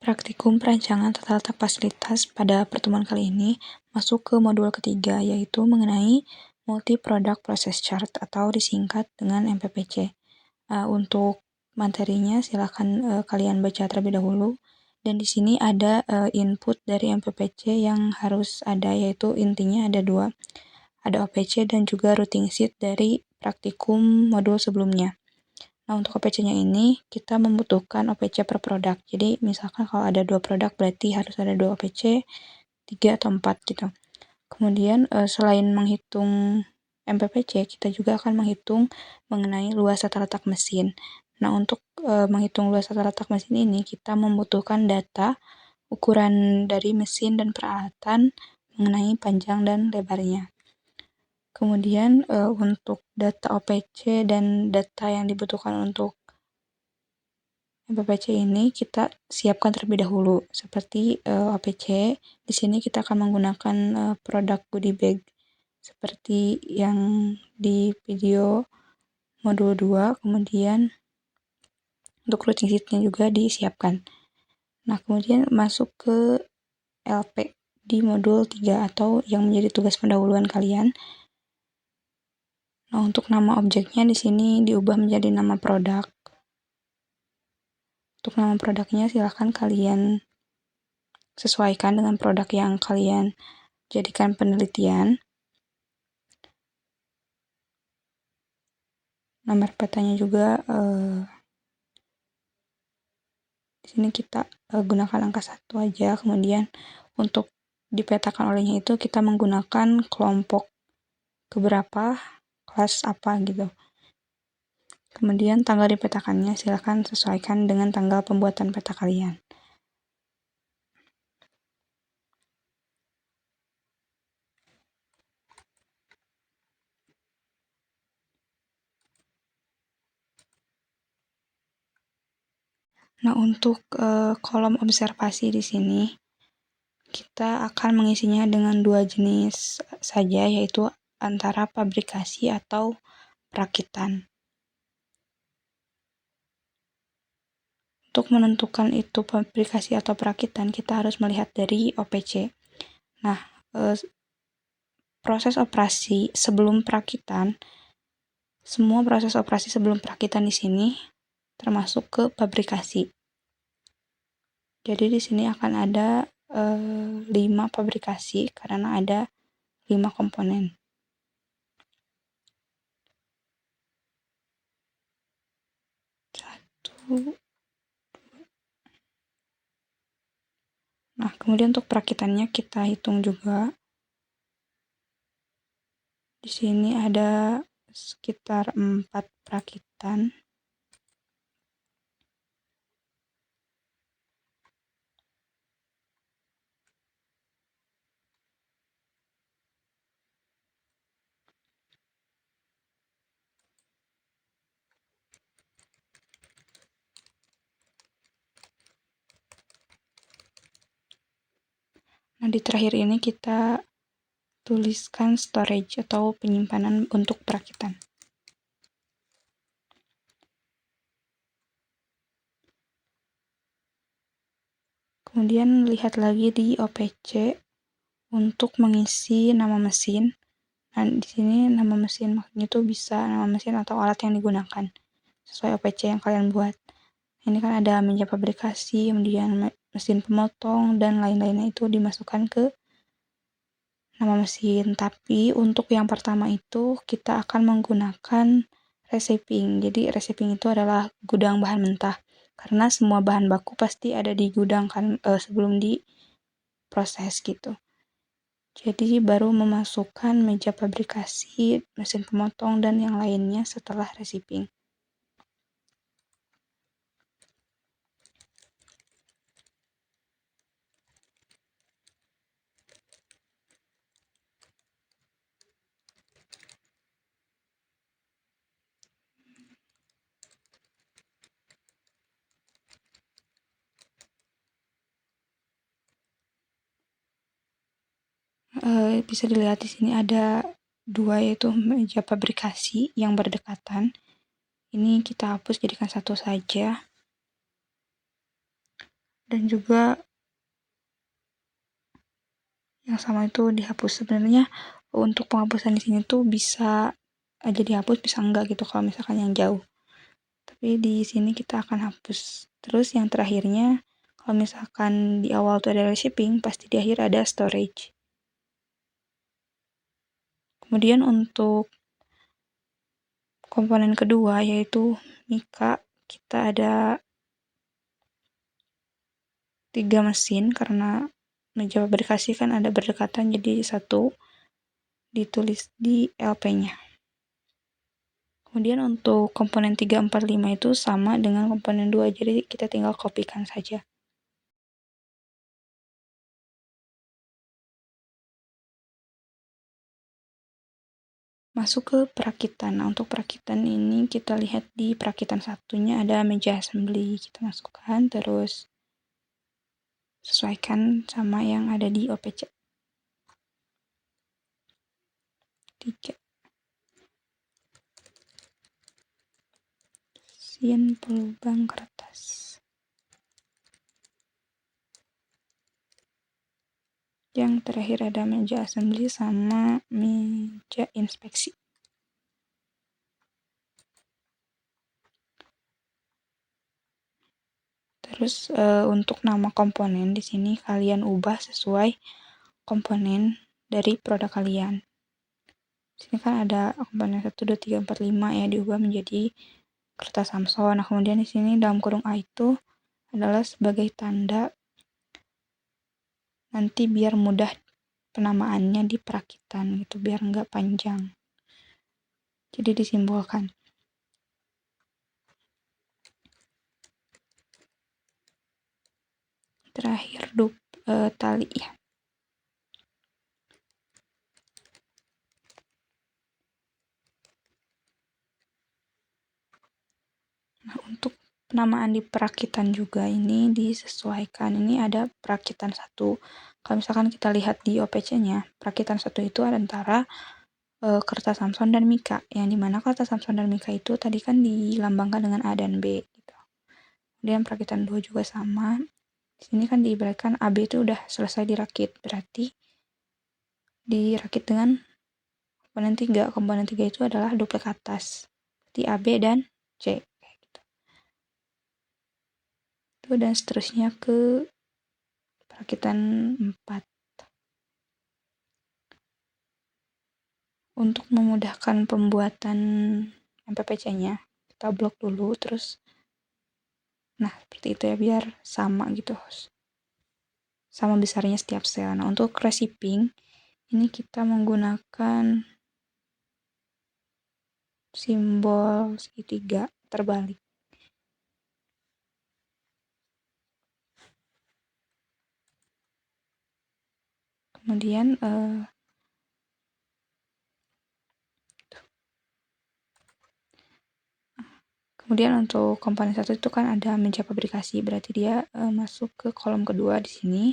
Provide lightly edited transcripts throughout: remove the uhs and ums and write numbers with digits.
Praktikum perancangan tata letak fasilitas pada pertemuan kali ini masuk ke modul ketiga, yaitu mengenai Multi-Product Process Chart atau disingkat dengan MPPC. Untuk materinya silakan kalian baca terlebih dahulu. Dan di sini ada input dari MPPC yang harus ada, yaitu intinya ada dua. Ada OPC dan juga routing sheet dari praktikum modul sebelumnya. Nah, untuk OPC-nya ini kita membutuhkan OPC per produk. Jadi, misalkan kalau ada 2 produk berarti harus ada 2 OPC, 3 atau 4 gitu. Kemudian selain menghitung MPPC, kita juga akan menghitung mengenai luas tata letak mesin. Nah, untuk menghitung luas tata letak mesin ini, kita membutuhkan data ukuran dari mesin dan peralatan mengenai panjang dan lebarnya. Kemudian untuk data OPC dan data yang dibutuhkan untuk MPPC ini kita siapkan terlebih dahulu. Seperti OPC, di sini kita akan menggunakan produk goodie bag seperti yang di video modul 2. Kemudian untuk routing sheet-nya juga disiapkan. Nah, kemudian masuk ke LP di modul 3 atau yang menjadi tugas pendahuluan kalian. Nah, untuk nama objeknya di sini diubah menjadi nama produk. Untuk nama produknya silahkan kalian sesuaikan dengan produk yang kalian jadikan penelitian. Nomor petanya juga di sini kita gunakan angka 1 aja. Kemudian untuk dipetakan olehnya itu kita menggunakan kelompok keberapa, kelas apa gitu. Kemudian tanggal dipetakannya silakan sesuaikan dengan tanggal pembuatan peta kalian. Nah, untuk kolom observasi di sini kita akan mengisinya dengan 2 jenis saja, yaitu antara pabrikasi atau perakitan. Untuk menentukan itu pabrikasi atau perakitan, kita harus melihat dari OPC. Nah, proses operasi sebelum perakitan, semua proses operasi sebelum perakitan di sini termasuk ke pabrikasi. Jadi di sini akan ada 5 pabrikasi karena ada 5 komponen. Nah, kemudian untuk perakitannya kita hitung juga. Di sini ada sekitar 4 perakitan. Nah, di terakhir ini kita tuliskan storage atau penyimpanan untuk perakitan. Kemudian lihat lagi di OPC untuk mengisi nama mesin. Nah, di sini nama mesin maksudnya itu bisa nama mesin atau alat yang digunakan sesuai OPC yang kalian buat. Ini kan ada meja pabrikasi, kemudian mesin pemotong dan lain-lainnya itu dimasukkan ke nama mesin. Tapi untuk yang pertama itu kita akan menggunakan receiving. Jadi receiving itu adalah gudang bahan mentah. Karena semua bahan baku pasti ada di gudang kan sebelum diproses gitu. Jadi baru memasukkan meja pabrikasi, mesin pemotong dan yang lainnya setelah receiving. Bisa dilihat di sini ada 2 yaitu meja pabrikasi yang berdekatan. Ini kita hapus jadikan 1 saja. dan juga yang sama itu dihapus. Sebenarnya untuk penghapusan di sini tuh bisa aja dihapus, bisa enggak gitu kalau misalkan yang jauh. Tapi di sini kita akan hapus. Terus yang terakhirnya, kalau misalkan di awal tuh ada shipping, pasti di akhir ada storage. Kemudian untuk komponen kedua yaitu Mika, kita ada 3 mesin karena meja fabrikasi kan ada berdekatan, jadi satu ditulis di LP-nya. Kemudian untuk komponen 3, 4, 5 itu sama dengan komponen 2, jadi kita tinggal kopikan saja. Masuk ke perakitan. Nah, untuk perakitan ini kita lihat di perakitan satunya ada meja assembly. Kita masukkan, terus sesuaikan sama yang ada di OPC. 3. Sin pelubang kertas. Yang terakhir ada meja assembly sama meja inspeksi. Terus untuk nama komponen di sini kalian ubah sesuai komponen dari produk kalian. Di sini kan ada komponen 1, 2, 3, 4, 5 ya, diubah menjadi kertas Samson. Nah, kemudian di sini dalam kurung A itu adalah sebagai tanda nanti biar mudah penamaannya di perakitan gitu, biar nggak panjang. Jadi disimbolkan. Terakhir tali ya. Nah, untuk penamaan di perakitan juga ini disesuaikan. Ini ada perakitan 1. Kalau misalkan kita lihat di OPC-nya, perakitan 1 itu ada antara kertas Samson dan Mika. Yang dimana kertas Samson dan Mika itu tadi kan dilambangkan dengan A dan B gitu. Kemudian perakitan 2 juga sama. Di sini kan diibaratkan AB itu udah selesai dirakit, berarti dirakit dengan komponen 3. Komponen 3 itu adalah duplik atas. Berarti AB dan C. Dan seterusnya ke perakitan 4. Untuk memudahkan pembuatan MPPC-nya, kita blok dulu, terus nah seperti itu ya, biar sama gitu, sama besarnya setiap sel. Nah, untuk receiving ini kita menggunakan simbol segitiga terbalik. Kemudian untuk komponen 1 itu kan ada meja fabrikasi, berarti dia masuk ke kolom kedua di sini.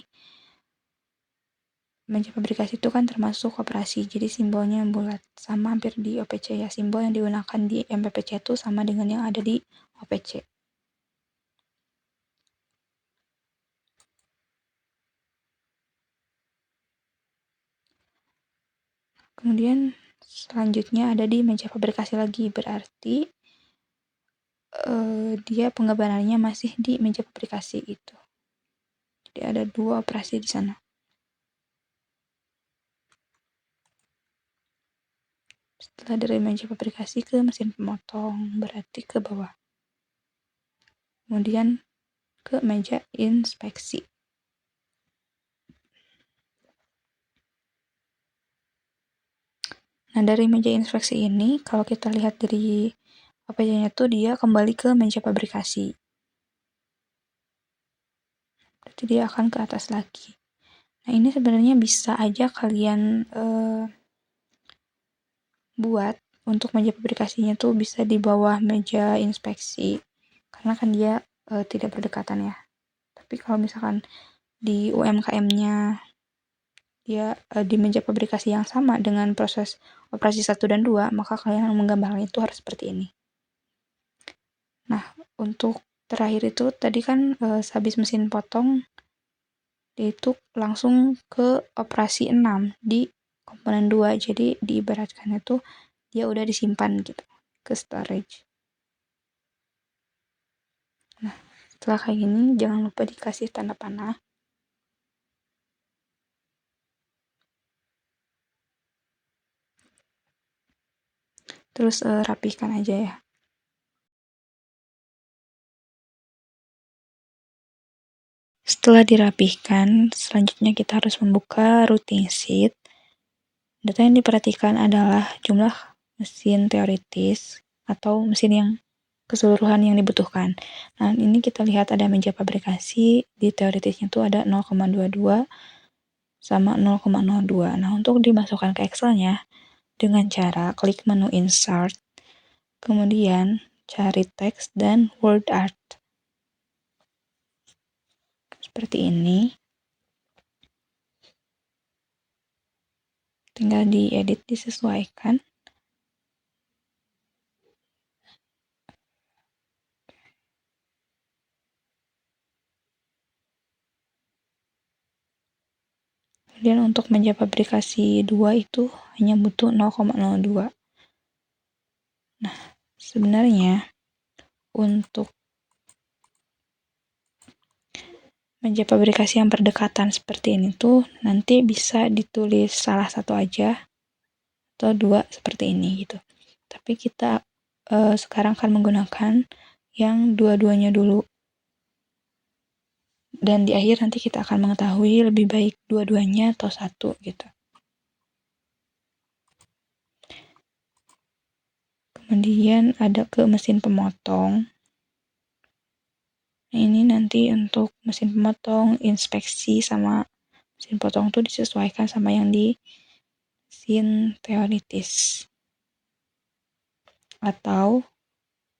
Meja fabrikasi itu kan termasuk operasi, jadi simbolnya bulat, sama hampir di OPC ya. Simbol yang digunakan di MPPC itu sama dengan yang ada di OPC. Kemudian selanjutnya ada di meja fabrikasi lagi, berarti dia penggambarannya masih di meja fabrikasi itu. Jadi ada 2 operasi di sana. Setelah dari meja fabrikasi ke mesin pemotong, berarti ke bawah. Kemudian ke meja inspeksi. Nah, dari meja inspeksi ini, kalau kita lihat dari OPC-nya tuh dia kembali ke meja fabrikasi. Berarti dia akan ke atas lagi. Nah, ini sebenarnya bisa aja kalian buat untuk meja fabrikasinya tuh bisa di bawah meja inspeksi. Karena kan dia tidak berdekatan ya. Tapi kalau misalkan di UMKM-nya dia di meja fabrikasi yang sama dengan proses operasi 1 dan 2, maka kalian menggambarkan itu harus seperti ini. Nah, untuk terakhir itu tadi kan habis mesin potong dia itu langsung ke operasi 6 di komponen 2, jadi diibaratkan itu dia udah disimpan gitu ke storage. Nah, setelah kayak gini jangan lupa dikasih tanda panah. Terus rapihkan aja ya. Setelah dirapihkan, selanjutnya kita harus membuka routing sheet. Data yang diperhatikan adalah jumlah mesin teoritis atau mesin yang keseluruhan yang dibutuhkan. Nah, ini kita lihat ada meja fabrikasi, di teoritisnya itu ada 0,22 sama 0,02. Nah, untuk dimasukkan ke Excel-nya dengan cara klik menu Insert, kemudian cari teks dan word art. Seperti ini. Tinggal diedit, disesuaikan. Kemudian untuk meja fabrikasi 2 itu hanya butuh 0,02. Nah, sebenarnya untuk meja fabrikasi yang berdekatan seperti ini tuh nanti bisa ditulis salah satu aja atau dua seperti ini gitu. Tapi kita sekarang akan menggunakan yang dua-duanya dulu. Dan di akhir nanti kita akan mengetahui lebih baik dua-duanya atau satu gitu. Kemudian ada ke mesin pemotong. Nah, ini nanti untuk mesin pemotong, inspeksi sama mesin potong tuh disesuaikan sama yang di mesin teoritis. Atau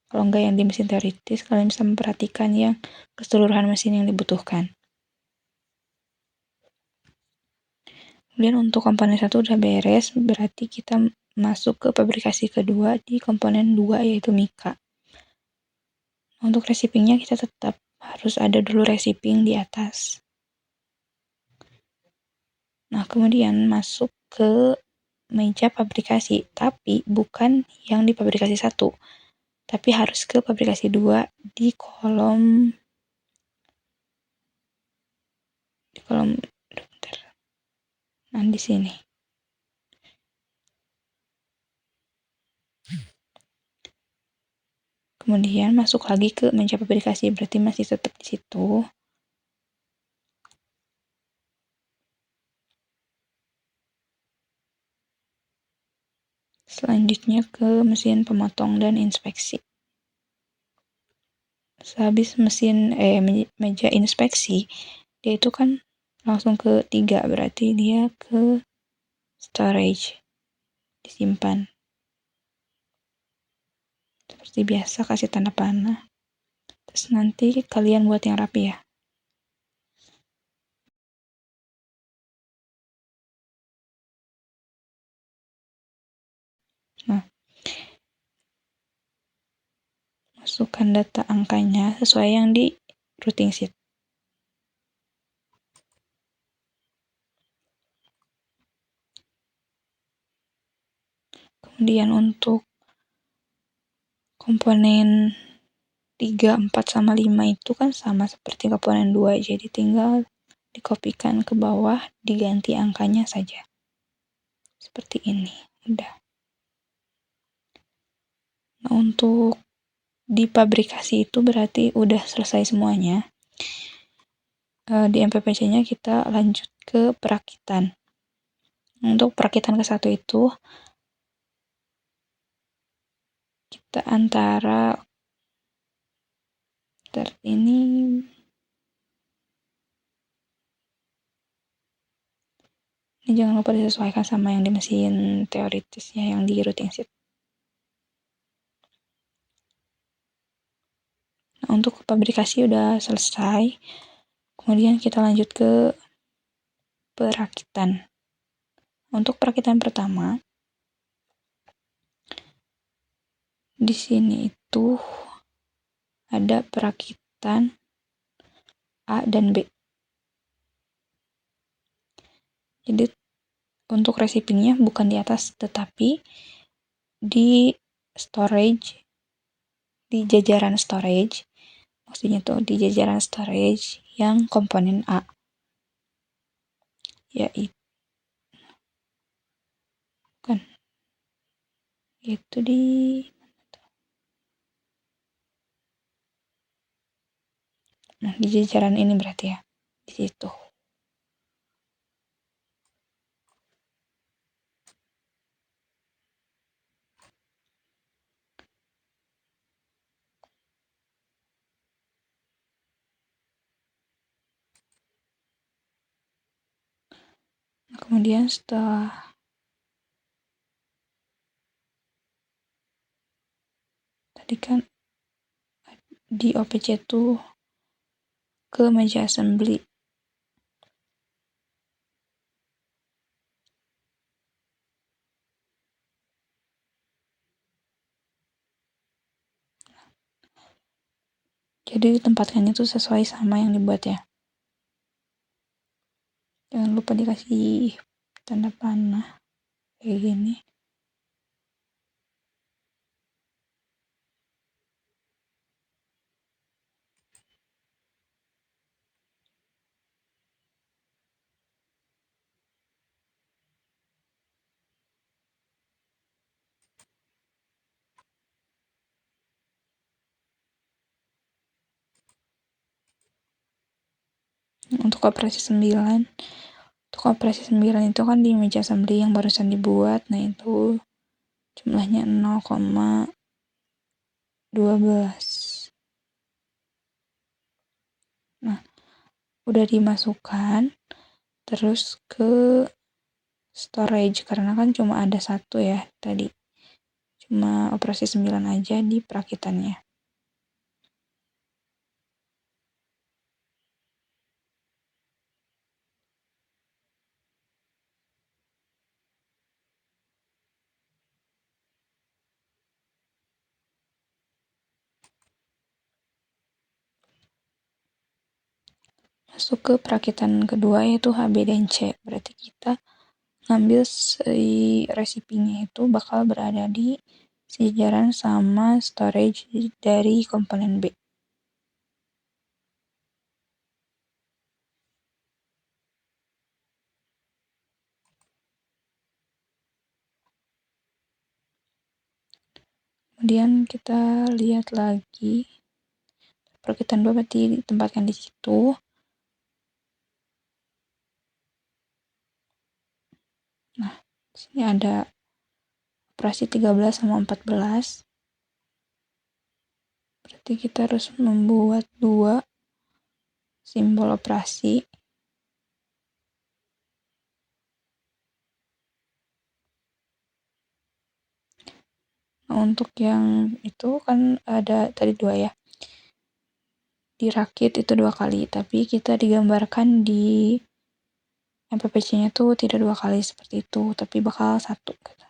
kalau enggak yang di mesin teoritis, kalian bisa memperhatikan yang keseluruhan mesin yang dibutuhkan. Kemudian untuk komponen 1 udah beres, berarti kita masuk ke fabrikasi kedua di komponen 2 yaitu mika. Untuk receivingnya kita tetap harus ada dulu receiving di atas. Nah, kemudian masuk ke meja fabrikasi, tapi bukan yang di fabrikasi 1, tapi harus ke fabrikasi 2 di kolom bentar. Nah, di sini. Kemudian masuk lagi ke meja fabrikasi, berarti masih tetap di situ. Selanjutnya ke mesin pemotong dan inspeksi. Sehabis meja inspeksi, dia itu kan langsung ke 3, berarti dia ke storage, disimpan. Seperti biasa kasih tanda panah. Terus nanti kalian buat yang rapi ya. Nah, masukkan data angkanya sesuai yang di routing sheet. Kemudian untuk komponen 3, 4, sama 5 itu kan sama seperti komponen 2, jadi tinggal dikopikan ke bawah, diganti angkanya saja. Seperti ini, udah. Nah, untuk di pabrikasi itu berarti udah selesai semuanya. Di MPPC-nya kita lanjut ke perakitan. Untuk perakitan ke 1 itu kita antara ini jangan lupa disesuaikan sama yang di mesin teoritis ya, yang di routing sheet. Nah, untuk pabrikasi udah selesai. Kemudian kita lanjut ke perakitan. Untuk perakitan pertama, di sini itu ada perakitan A dan B. Jadi untuk receivingnya bukan di atas, tetapi di storage, di jajaran storage, maksudnya tuh di jajaran storage yang komponen A, yaitu kan itu di jajaran ini berarti ya, di situ. Kemudian setelah tadi kan di OPC tuh ke meja assembly. Jadi ditempatkannya tuh sesuai sama yang dibuat ya. Jangan lupa dikasih tanda panah kayak gini. Untuk operasi 9 itu kan di meja assembly yang barusan dibuat, nah itu jumlahnya 0,12. Nah, udah dimasukkan terus ke storage karena kan cuma ada satu ya tadi. Cuma operasi 9 aja di perakitannya. Masuk ke perakitan kedua yaitu HB dan C. Berarti kita ngambil si recipe-nya itu bakal berada di sejajaran sama storage dari komponen B. Kemudian kita lihat lagi perakitan 2 berarti ditempatkan di situ. Nah, sini ada operasi 13 sama 14. Berarti kita harus membuat 2 simbol operasi. Nah, untuk yang itu kan ada tadi 2 ya. Dirakit itu 2 kali, tapi kita digambarkan di MPPC-nya tuh tidak 2 kali seperti itu, tapi bakal 1 gitu.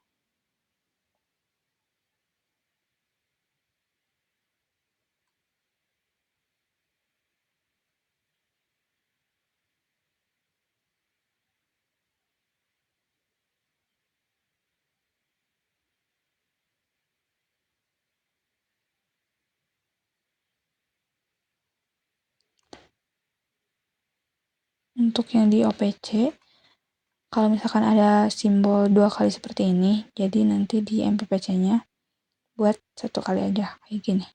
Untuk yang di OPC, kalau misalkan ada simbol 2 kali seperti ini, jadi nanti di MPPC-nya buat 1 kali aja kayak gini.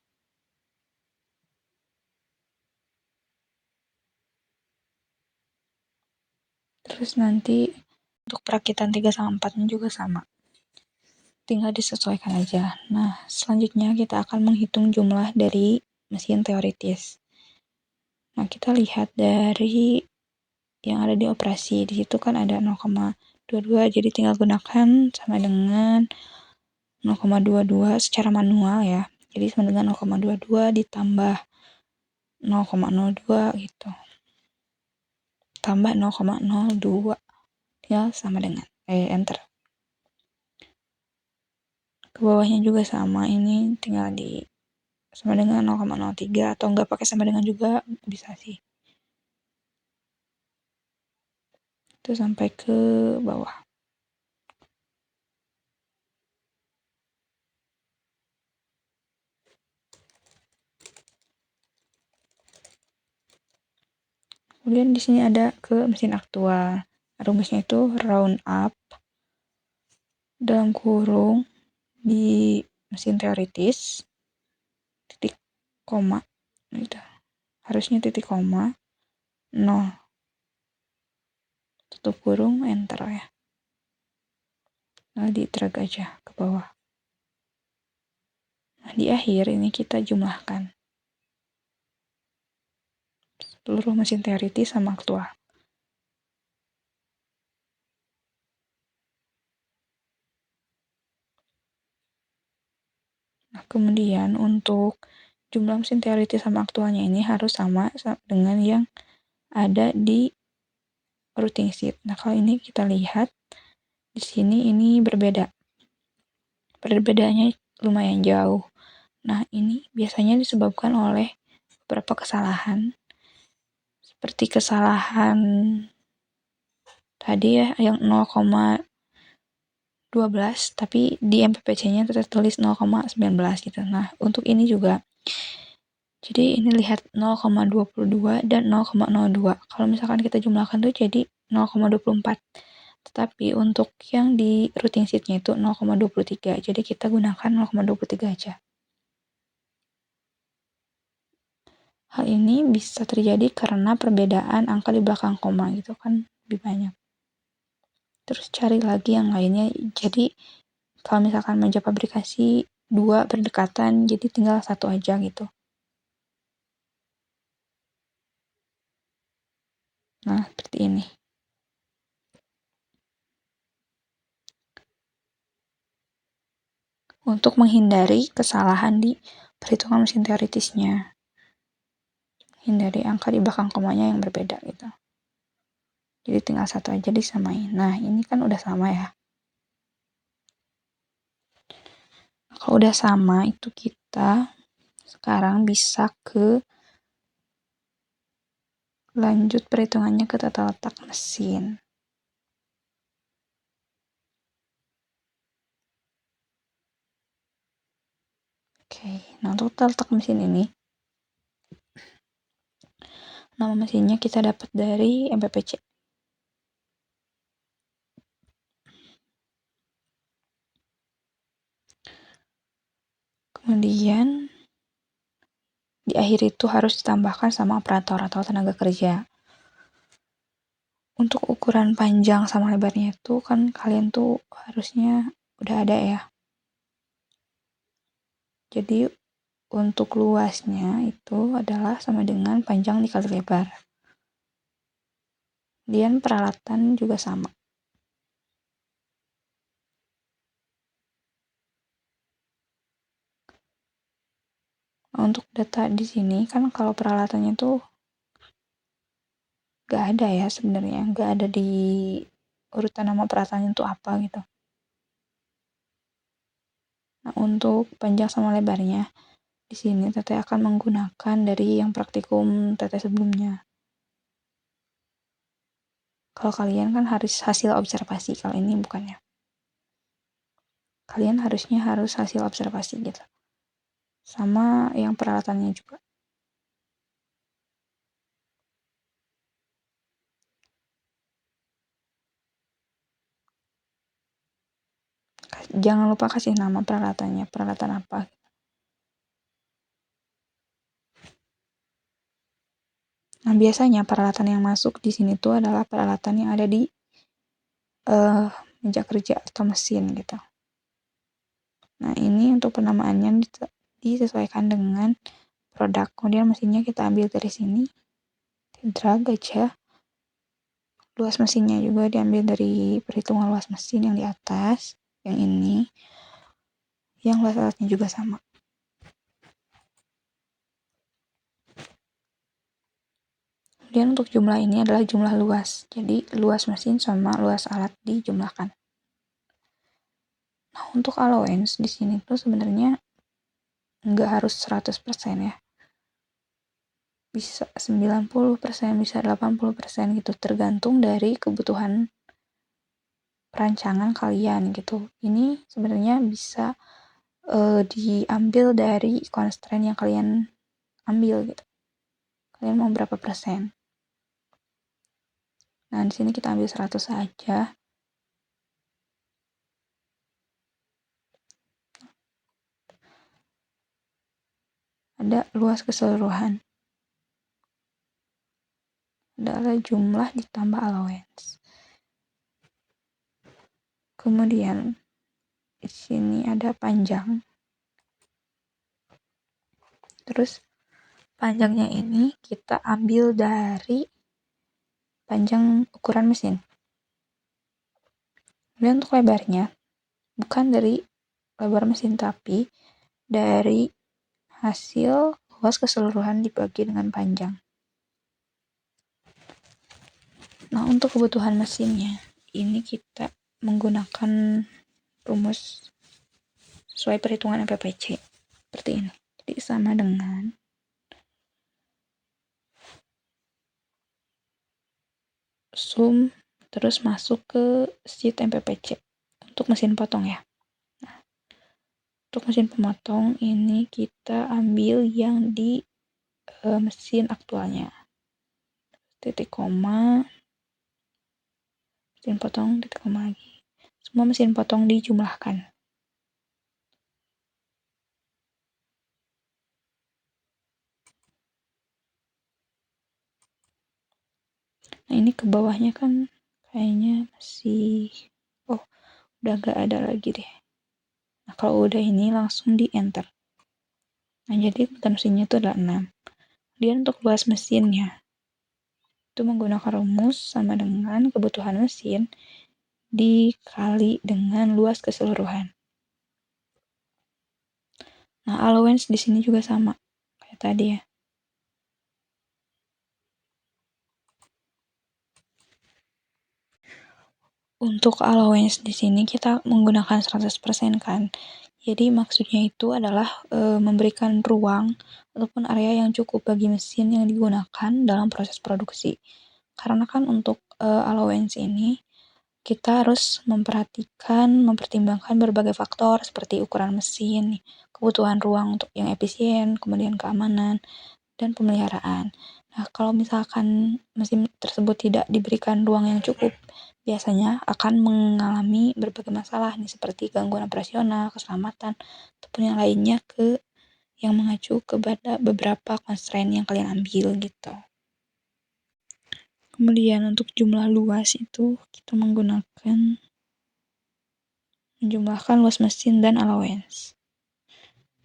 Terus nanti untuk perakitan 3 sama 4-nya juga sama. Tinggal disesuaikan aja. Nah, selanjutnya kita akan menghitung jumlah dari mesin teoritis. Nah, kita lihat dari yang ada di operasi. Di situ kan ada 0,22, jadi tinggal gunakan sama dengan 0,22 secara manual ya. Jadi sama dengan 0,22 ditambah 0,02 gitu. Tambah 0,02. Tinggal sama dengan enter. Ke bawahnya juga sama, ini tinggal sama dengan 0,03 atau nggak pakai sama dengan juga bisa sih. Itu sampai ke bawah. Kemudian di sini ada ke mesin aktual. Rumusnya itu round up dalam kurung di mesin teoritis titik koma gitu. Harusnya titik koma 0 tutup kurung enter ya. Nah, di drag aja ke bawah. Nah, di akhir ini kita jumlahkan seluruh mesin teoritis sama aktual. Nah, kemudian untuk jumlah mesin teoritis sama aktualnya ini harus sama dengan yang ada di routing sheet. Nah, kalau ini kita lihat di sini ini berbeda. Perbedaannya lumayan jauh. Nah, ini biasanya disebabkan oleh beberapa kesalahan. Seperti kesalahan tadi ya yang 0,12 tapi di MPPC-nya tertulis 0,19 gitu. Nah, untuk ini juga. Jadi ini lihat 0,22 dan 0,02. Kalau misalkan kita jumlahkan tuh jadi 0,24. Tetapi untuk yang di routing sheet-nya itu 0,23. Jadi kita gunakan 0,23 aja. Hal ini bisa terjadi karena perbedaan angka di belakang koma gitu kan lebih banyak. Terus cari lagi yang lainnya. Jadi kalau misalkan meja fabrikasi 2 berdekatan jadi tinggal 1 aja gitu. Nah, seperti ini. Untuk menghindari kesalahan di perhitungan mesin teoritisnya. Hindari angka di belakang komanya yang berbeda gitu. Jadi tinggal 1 aja disamain. Nah, ini kan udah sama ya. Kalau udah sama itu kita sekarang bisa ke lanjut perhitungannya ke tata letak mesin. Oke, nah untuk tata letak mesin ini nama mesinnya kita dapat dari MPPC. Kemudian di akhir itu harus ditambahkan sama operator atau tenaga kerja. Untuk ukuran panjang sama lebarnya itu kan kalian tuh harusnya udah ada ya. Jadi untuk luasnya itu adalah sama dengan panjang dikali lebar. Kemudian peralatan juga sama. Untuk data di sini kan kalau peralatannya tuh gak ada ya sebenarnya, gak ada di urutan nama peralatannya itu apa gitu. Nah, untuk panjang sama lebarnya di sini Teteh akan menggunakan dari yang praktikum Teteh sebelumnya. Kalau kalian kan harus hasil observasi, kalau ini bukannya. Kalian harusnya harus hasil observasi gitu. Sama yang peralatannya juga. Jangan lupa kasih nama peralatannya, peralatan apa. Nah, biasanya peralatan yang masuk di sini tuh adalah peralatan yang ada di meja kerja atau mesin gitu. Nah, ini untuk penamaannya disesuaikan dengan produk. Kemudian mesinnya kita ambil dari sini. Drag aja. Luas mesinnya juga diambil dari perhitungan luas mesin yang di atas. Yang ini. Yang luas alatnya juga sama. Kemudian untuk jumlah ini adalah jumlah luas. Jadi luas mesin sama luas alat dijumlahkan. Nah, untuk allowance di sini tuh sebenarnya nggak harus 100% ya, bisa 90%, bisa 80% gitu, tergantung dari kebutuhan perancangan kalian gitu. Ini sebenarnya bisa diambil dari constraint yang kalian ambil gitu. Kalian mau berapa persen? Nah, di sini kita ambil 100 saja. Ada luas keseluruhan. Adalah jumlah ditambah allowance. Kemudian di sini ada panjang. Terus panjangnya ini kita ambil dari panjang ukuran mesin. Kemudian untuk lebarnya bukan dari lebar mesin tapi dari hasil luas keseluruhan dibagi dengan panjang. Nah, untuk kebutuhan mesinnya ini kita menggunakan rumus sesuai perhitungan MPPC seperti ini. Jadi sama dengan sum terus masuk ke sheet MPPC untuk mesin potong ya. Nah, untuk mesin pemotong ini kita ambil yang di mesin aktualnya. Titik koma, mesin potong, titik koma lagi. Semua mesin potong dijumlahkan. Nah, ini ke bawahnya kan kayaknya masih udah gak ada lagi deh. Nah, kalau udah ini langsung di enter. Nah, jadi kebutuhan mesinnya itu adalah 6. Kemudian untuk luas mesinnya itu menggunakan rumus sama dengan kebutuhan mesin dikali dengan luas keseluruhan. Nah, allowance di sini juga sama kayak tadi ya. Untuk allowance di sini kita menggunakan 100% kan. Jadi maksudnya itu adalah memberikan ruang ataupun area yang cukup bagi mesin yang digunakan dalam proses produksi. Karena kan untuk allowance ini kita harus mempertimbangkan berbagai faktor seperti ukuran mesin, kebutuhan ruang untuk yang efisien, kemudian keamanan, dan pemeliharaan. Nah, kalau misalkan mesin tersebut tidak diberikan ruang yang cukup, biasanya akan mengalami berbagai masalah nih seperti gangguan operasional, keselamatan, ataupun yang lainnya yang mengacu kepada beberapa constraint yang kalian ambil gitu. Kemudian untuk jumlah luas itu kita menjumlahkan luas mesin dan allowance.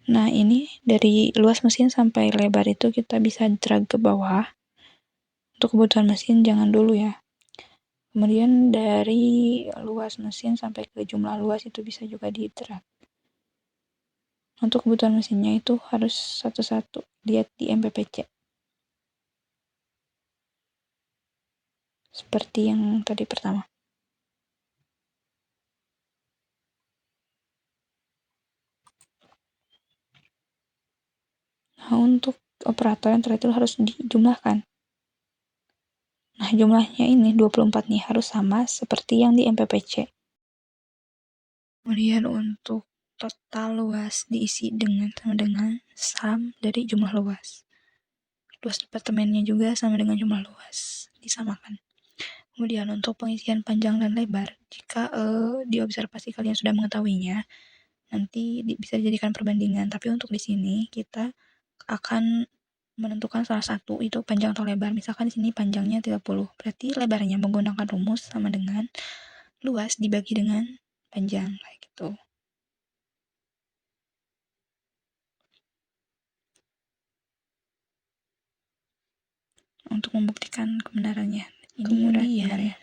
Nah, ini dari luas mesin sampai lebar itu kita bisa drag ke bawah. Untuk kebutuhan mesin jangan dulu ya. Kemudian dari luas mesin sampai ke jumlah luas itu bisa juga di drag. Untuk kebutuhan mesinnya itu harus satu-satu lihat di MPPC. Seperti yang tadi pertama. Nah, untuk operator yang terakhir harus dijumlahkan. Nah, jumlahnya ini 24 nih harus sama seperti yang di MPPC. Kemudian untuk total luas diisi sama dengan sum dari jumlah luas. Luas departemennya juga sama dengan jumlah luas, disamakan. Kemudian untuk pengisian panjang dan lebar, jika diobservasi kalian sudah mengetahuinya, nanti bisa dijadikan perbandingan. Tapi untuk di sini kita akan menentukan salah satu itu panjang atau lebar. Misalkan di sini panjangnya 30, berarti lebarnya menggunakan rumus sama dengan luas dibagi dengan panjang kayak gitu. Untuk membuktikan kebenarannya. Kemudian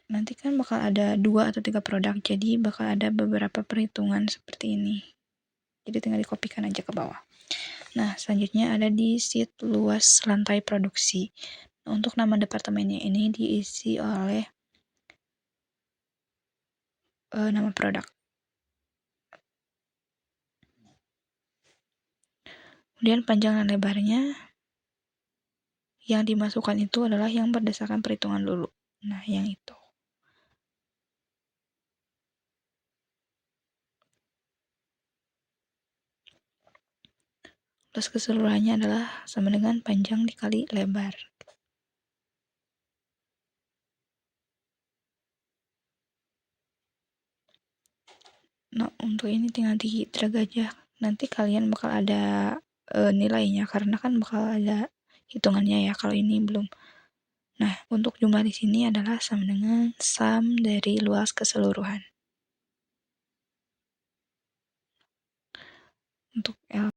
nanti kan bakal ada 2 atau 3 produk, jadi bakal ada beberapa perhitungan seperti ini. Jadi tinggal dikopikan aja ke bawah. Nah, selanjutnya ada di sheet luas lantai produksi. Nah, untuk nama departemennya ini diisi oleh nama produk. Kemudian panjang dan lebarnya yang dimasukkan itu adalah yang berdasarkan perhitungan dulu. Nah, yang itu. Terus keseluruhannya adalah sama dengan panjang dikali lebar. Nah, untuk ini tinggal di-drag aja. Nanti kalian bakal ada nilainya, karena kan bakal ada hitungannya ya, kalau ini belum. Nah, untuk jumlah di sini adalah sama dengan sum dari luas keseluruhan. Untuk L